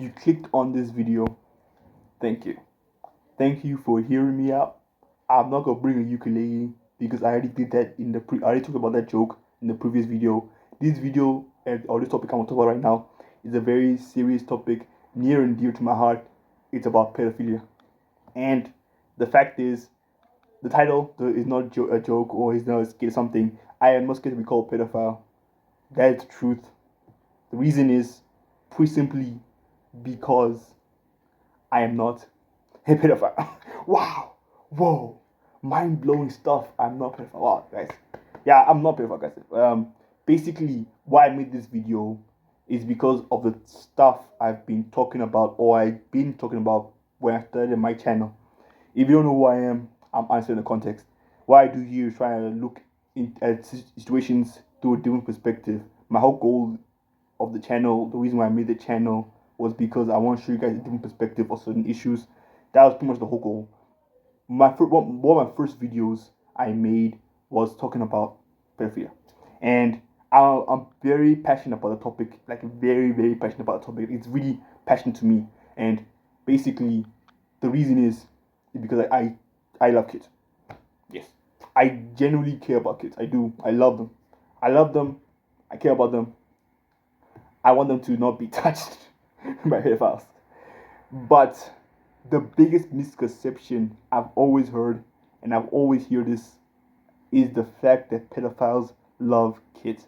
you clicked on this video, thank you. Thank you for hearing me out. I'm not gonna bring a ukulele because I already did that I already talked about that joke in the previous video. This video or this topic I'm gonna talk about right now is a very serious topic, near and dear to my heart. It's about pedophilia, and the fact is, the title is not a joke or is not something. I am not scared to be called pedophile. That is the truth. The reason is, pretty simply, because I am not a pedophile. Wow, whoa, mind blowing stuff. I'm not pedophile. Wow, guys. Yeah, I'm not pedophile, guys. Basically, why I made this video is because of the stuff I've been talking about, or I've been talking about when I started my channel. If you don't know who I am, I'm answering the context. What I do here is try to look at situations through a different perspective. My whole goal of the channel, the reason why I made the channel, was because I want to show you guys a different perspective of certain issues. That was pretty much the whole goal. One of my first videos I made was talking about pedophilia, and I'm very passionate about the topic. Like very, very passionate about the topic. It's really passionate to me, and basically, the reason is because I love kids. Yes, I genuinely care about kids. I do. I love them. I love them. I care about them. I want them to not be touched by pedophiles. But the biggest misconception I've always heard, and I've always heard this, is the fact that pedophiles love kids.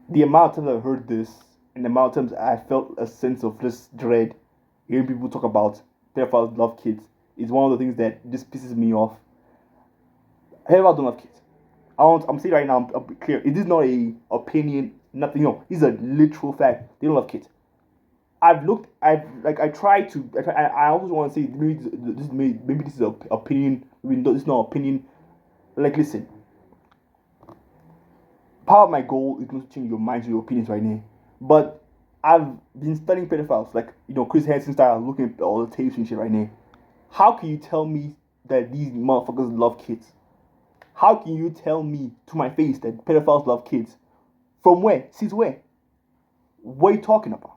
The amount of times I've heard this, and the amount of times I felt a sense of just dread hearing people talk about pedophiles love kids, is one of the things that just pisses me off. Pedophiles don't love kids. I'm saying right now, I'm clear. It is not a opinion, nothing. No, it's a literal fact. They don't love kids. I also want to say maybe this is an opinion. Maybe this is not opinion. Like, listen. Part of my goal is not to change your minds or your opinions right now, but I've been studying pedophiles, like Chris Hansen style, looking at all the tapes and shit right now. How can you tell me that these motherfuckers love kids? How can you tell me to my face that pedophiles love kids? From where? Since where? What are you talking about?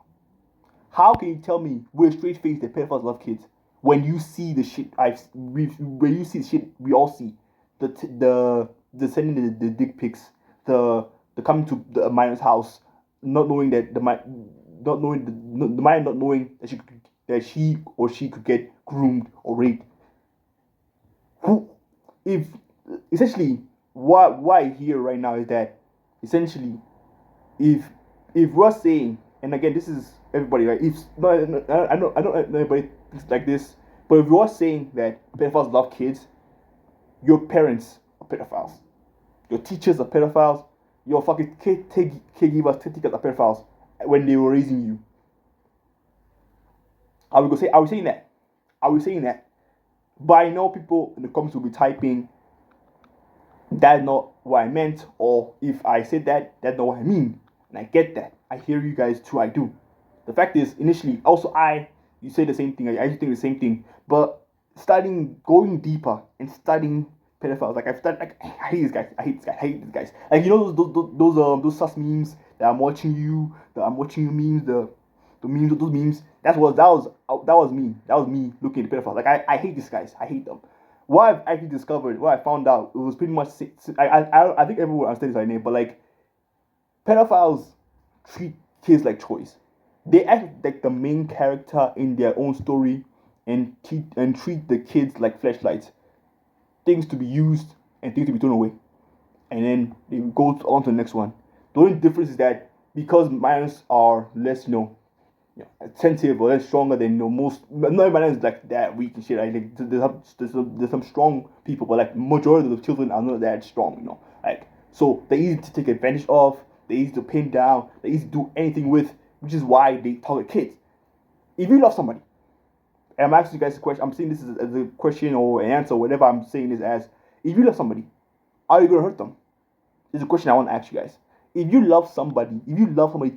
How can you tell me with a straight face that pedophiles love kids when you see the shit when you see the shit we all see, the sending the dick pics, the coming to the minor's house, not knowing that the minor not knowing that she or she could get groomed or raped. If essentially what I hear right now is that essentially if we're saying, and again this is everybody, right? If no, I know everybody thinks like this, but if you're saying that pedophiles love kids, your parents are pedophiles, your teachers are pedophiles, your fucking caregivers are pedophiles when they were raising you. Are we saying that? Are we saying that? But I know people in the comments will be typing, that's not what I meant, or if I said that, that's not what I mean. And I get that. I hear you guys too, I do. The fact is, initially, also you say the same thing, I think the same thing, but going deeper and studying pedophiles, like I've studied, like, I hate these guys. Like, those sus memes that I'm watching you memes, the memes, those memes, that was me looking at pedophiles. Like, I hate these guys, I hate them. What I've actually discovered, what I found out, it was pretty much, I think everyone understands right now, but like, pedophiles treat kids like toys. They act like the main character in their own story and treat the kids like flashlights, things to be used and things to be thrown away. And then they go on to the next one. The only difference is that because minors are less, attentive or less stronger than most. Not everybody is like that weak and shit. Like there's some strong people, but like majority of the children are not that strong. Like, so they're easy to take advantage of. They're easy to pin down. They're easy to do anything with, which is why they target kids. If you love somebody, and I'm asking you guys a question, I'm saying this as a question or an answer, whatever I'm saying this as. If you love somebody, are you gonna hurt them? It's a question I want to ask you guys. If you love somebody,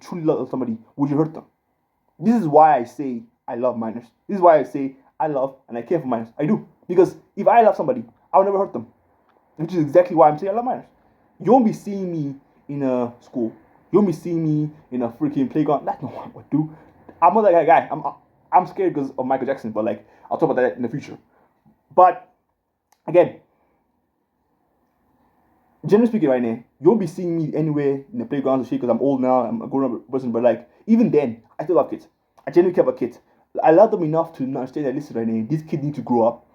truly love somebody, would you hurt them? This is why I say I love minors. This is why I say I love and I care for minors. I do. Because if I love somebody, I'll never hurt them. Which is exactly why I'm saying I love minors. You won't be seeing me in a school. You won't be seeing me in a freaking playground. That's not what I would do. I'm not that kind of guy. I'm scared because of Michael Jackson, but like I'll talk about that in the future. But again, generally speaking, right now, you won't be seeing me anywhere in the playgrounds and shit because I'm old now. I'm a grown-up person, but like even then, I still love kids. I genuinely care about kids. I love them enough to understand that listen, right now, these kids need to grow up.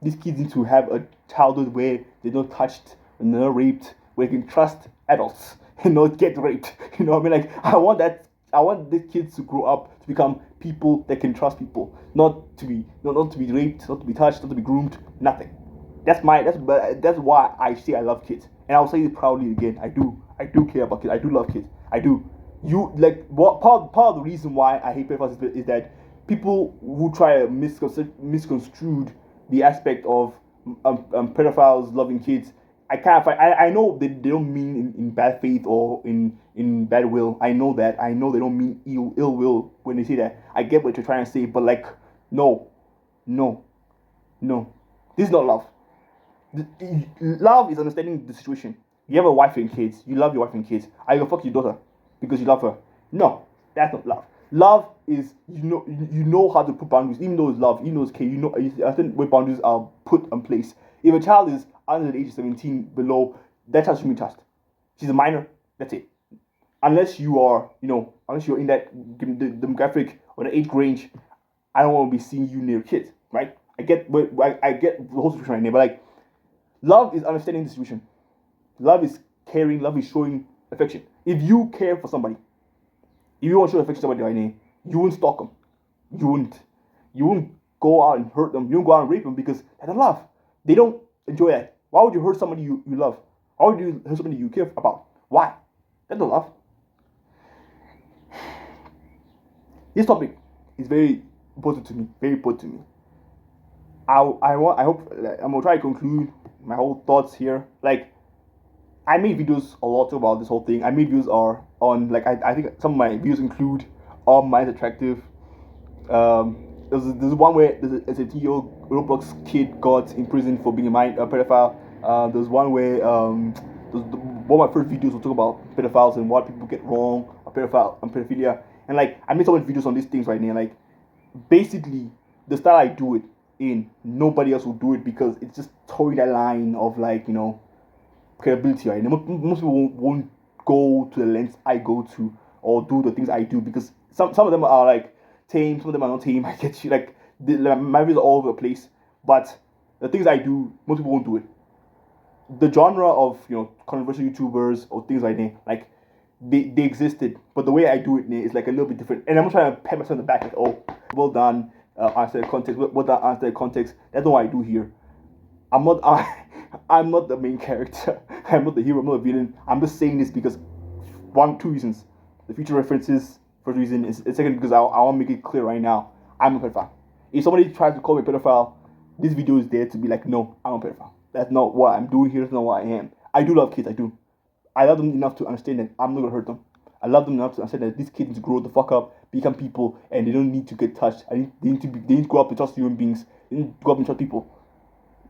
These kids need to have a childhood where they're not touched and they're not raped, where they can trust adults and not get raped. You know what I mean? Like I want that. I want these kids to grow up to become people that can trust people, not to be raped, not to be touched, not to be groomed, nothing. That's why I say I love kids, and I'll say it proudly again. I do care about kids. I do love kids. I do. You like what part of the reason why I hate pedophiles is that people who try to misconstrued the aspect of pedophiles loving kids. I can't find. I know they don't mean in bad faith or in bad will. I know that. I know they don't mean ill will when they say that. I get what you're trying to say, but like, no, no, no. This is not love. Love is understanding the situation. You have a wife and kids. You love your wife and kids. Are you gonna fuck your daughter because you love her? No, that's not love. Love is you know how to put boundaries, even though it's love, even though it's care. You know, I think where boundaries are put in place. If a child is under the age of 17 below, that child shouldn't be touched. She's a minor. That's it. Unless you are, unless you're in that the demographic or the age range, I don't want to be seeing you near kids, right? I get the whole situation right now, but like love is understanding the situation. Love is caring. Love is showing affection. If you care for somebody, if you want to show affection to somebody right now, you wouldn't stalk them. You wouldn't. You wouldn't go out and hurt them. You wouldn't go out and rape them because that's not love. They don't enjoy that. Why would you hurt somebody you love? Why would you hurt somebody you care about? Why? That's not love. This topic is very important to me. Very important to me. I hope I'm gonna try to conclude my whole thoughts here. Like I made videos a lot about this whole thing. I made videos are on like I think some of my videos include All Minds Attractive. There's one where there's a 17-year-old Roblox kid got imprisoned for being a pedophile. There's one where one of my first videos will talk about pedophiles and what people get wrong or pedophilia. And like I made so many videos on these things right now. Like basically the style I do it in, nobody else will do it because it's just towing that line of like credibility, right? Most people won't go to the lengths I go to or do the things I do because some of them are like tame, some of them are not tame. I get you. Like my videos are all over the place, but the things I do, most people won't do it. The genre of controversial YouTubers or things like that, like they existed, but the way I do it is like a little bit different. And I'm not trying to pat myself on the back like, oh, well done, answer the context, well done, answer the context. That's not what I do here. I'm not I'm not the main character. I'm not the hero. I'm not the villain. I'm just saying this because two reasons. The future references. First reason is second because I want to make it clear right now. I'm a pedophile. If somebody tries to call me a pedophile, this video is there to be like, no, I'm a pedophile. That's not what I'm doing here. That's not what I am. I do love kids. I do. I love them enough to understand that I'm not gonna hurt them. I love them enough to understand that these kids need to grow the fuck up, become people, and they don't need to get touched. They need to grow up and trust human beings. They need to grow up and trust people.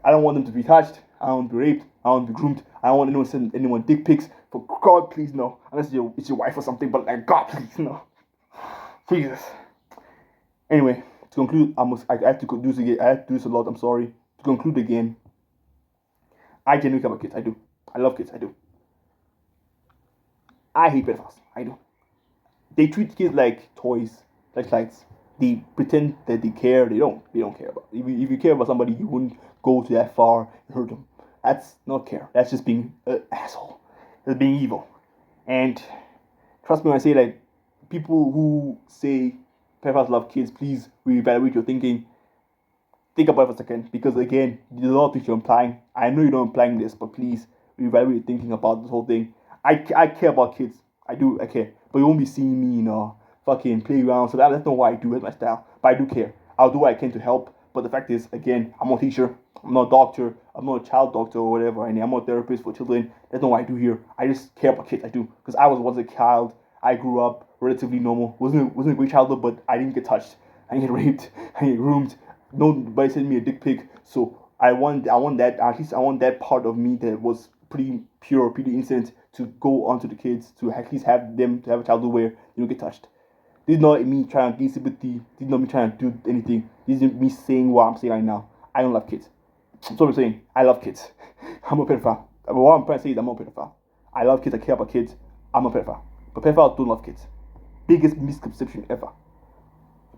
I don't want them to be touched. I don't want to be raped. I don't want to be groomed. I don't want anyone to send anyone dick pics. For God, please no. Unless it's your wife or something. But like God, please no. Jesus. Anyway, to conclude, I have to do this again. I have to do this a lot. I'm sorry. To conclude again, I genuinely care about kids. I do. I love kids. I do. I hate pedophiles. I do. They treat kids like toys, like lights. They pretend that they care. They don't. They don't care about. If you care about somebody, you wouldn't go to that far and hurt them. That's not care. That's just being an asshole. That's being evil. And trust me when I say like people who say pedophiles love kids, please reevaluate your thinking. Think about it for a second, because again, there's a lot of things you're implying. I know you're not implying this, but please reevaluate your thinking about this whole thing. I care about kids. I do. I care. But you won't be seeing me in a fucking playground. So that's not what I do. That's my style. But I do care. I'll do what I can to help. But the fact is, again, I'm not a teacher. I'm not a doctor. I'm not a child doctor or whatever. I'm not a therapist for children. That's not what I do here. I just care about kids. I do. Because I was once a child. I grew up relatively normal. Wasn't a great childhood, but I didn't get touched. I didn't get raped. I didn't get groomed. Nobody sent me a dick pic. So I want that. At least I want that part of me that was pretty pure, pretty innocent, to go onto the kids, to at least have them to have a childhood where you don't get touched. This is not me trying to gain sympathy. This is not me trying to do anything. This is me saying what I'm saying right now. I don't love kids. That's what I'm saying. I love kids. I'm a pedophile. But what I'm trying to say is I'm not a pedophile. I love kids. I care about kids. I'm a pedophile. But pedophiles don't love kids. Biggest misconception ever.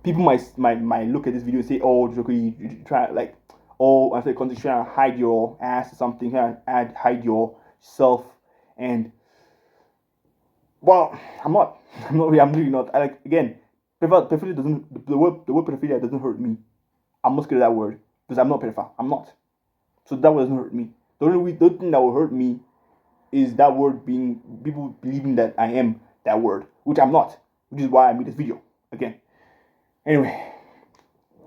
People might look at this video and say, "Oh, Joko, you try like, oh, I say, trying to hide your ass or something, hide yourself." And well, I'm not. I'm not. I'm really not. I like again. Pedophilia doesn't. The word pedophilia doesn't hurt me. I'm not scared of that word because I'm not a pedophile. I'm not. So that word doesn't hurt me. The only thing that will hurt me is that word being people believing that I am that word, which I'm not. Which is why I made this video again. Anyway,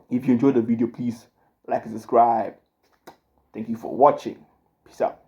if you enjoyed the video, please like and subscribe. Thank you for watching. Peace out.